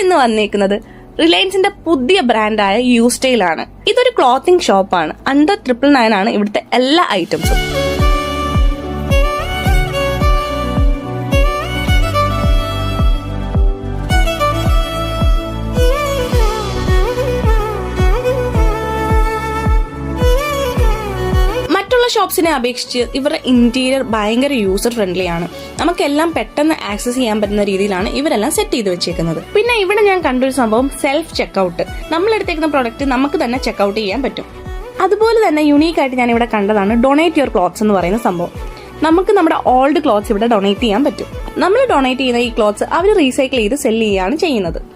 ഇന്ന് വന്നേക്കുന്നത് റിലയൻസിന്റെ പുതിയ ബ്രാൻഡായ യു സ്റ്റൈലാണ്. ഇതൊരു ക്ലോത്തിങ് ഷോപ്പാണ്. അണ്ടർ 999 ആണ് ഇവിടുത്തെ എല്ലാ ഐറ്റംസും. ഷോപ്സിനെ അപേക്ഷിച്ച് ഇവരുടെ ഇന്റീരിയർ ഭയങ്കര യൂസർ ഫ്രണ്ട്ലി ആണ്. നമുക്കെല്ലാം പെട്ടെന്ന് ആക്സസ് ചെയ്യാൻ പറ്റുന്ന രീതിയിലാണ് ഇവരെല്ലാം സെറ്റ് ചെയ്ത് വെച്ചേക്കുന്നത്. പിന്നെ ഇവിടെ ഞാൻ കണ്ടൊരു സംഭവം സെൽഫ് ചെക്കൗട്ട്. നമ്മൾ എടുത്തേക്കുന്ന പ്രൊഡക്റ്റ് നമുക്ക് തന്നെ ചെക്കൗട്ട് ചെയ്യാൻ പറ്റും. അതുപോലെ തന്നെ യുണീക്ക് ആയിട്ട് ഞാൻ ഇവിടെ കണ്ടതാണ് ഡൊണേറ്റ് യുവർ ക്ലോത്ത്സ് എന്ന് പറയുന്ന സംഭവം. നമുക്ക് നമ്മുടെ ഓൾഡ് ക്ലോത്ത്സ് ഇവിടെ ഡൊണേറ്റ് ചെയ്യാൻ പറ്റും. നമ്മൾ ഡൊണേറ്റ് ചെയ്യുന്ന ഈ ക്ലോത്ത്സ് അവർ റീസൈക്കിൾ ചെയ്ത് സെല് ചെയ്യുകയാണ് ചെയ്യുന്നത്.